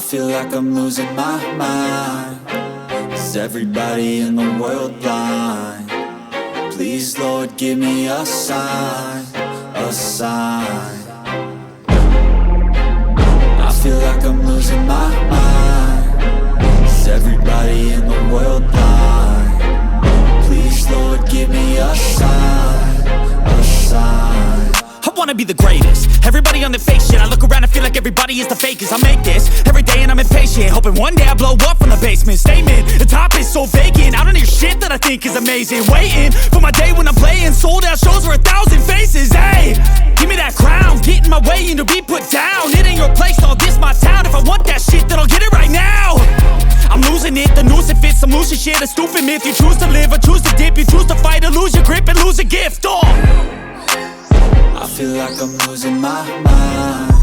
feel like I'm losing my mind. Is everybody in the world blind? Please, Lord, give me a sign, a sign. I feel like I'm losing my mind. Is everybody in the world blind? Please, Lord, give me a sign, a sign. I wanna be the greatest. Everybody on the fake shit. I look around and feel like everybody is the fakest. I make this every day and I'm impatient, hoping one day I blow up from the basement. Statement, the top is so vacant. I don't hear shit that I think is amazing. Waiting for my day when I'm playing sold out shows for 1,000 faces. Hey, give me that crown, get in my way and to be put down. It ain't your place, all this my town. If I want that shit, then I'll get it right now. I'm losing it, the noose it fits. I'm losing shit, a stupid myth. You choose to live or choose to dip. You choose to fight or lose your grip and lose a gift. I feel like I'm losing my mind.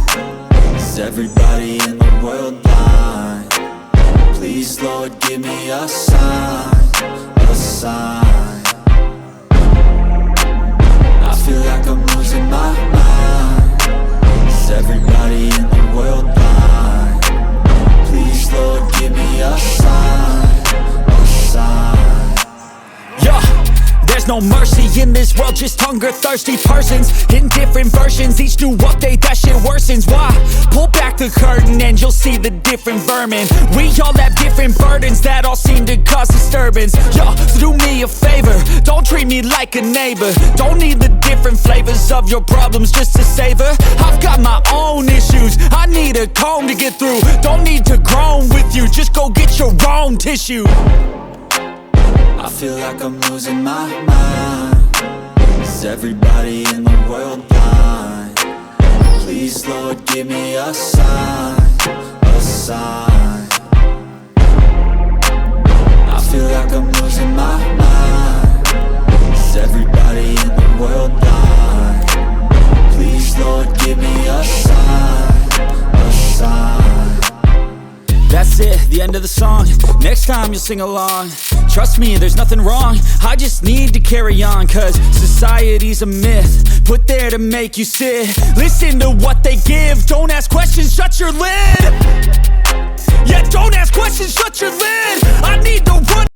Is everybody in the world blind? Please, Lord, give me a sign, a sign. I feel like I'm losing my mind. Is everybody in the world blind? Please, Lord, give me a sign, a sign. Yeah. There's no mercy in this world, just hunger-thirsty persons in different versions. Each new update, that shit worsens. Why? Pull back the curtain and you'll see the different vermin. We all have different burdens that all seem to cause disturbance. Yo, so do me a favor, don't treat me like a neighbor. Don't need the different flavors of your problems just to savor. I've got my own issues, I need a comb to get through. Don't need to groan with you, just go get your own tissue. I feel like I'm losing my mind. Is everybody in the world blind? Please, Lord, give me a sign, a sign. I feel like I'm losing my mind. Is everybody in the world blind? Please, Lord, give me a sign, a sign. That's it, the end of the song. Next time you'll sing along. Trust me, there's nothing wrong. I just need to carry on, cause society's a myth put there to make you sit. Listen to what they give, don't ask questions, shut your lid.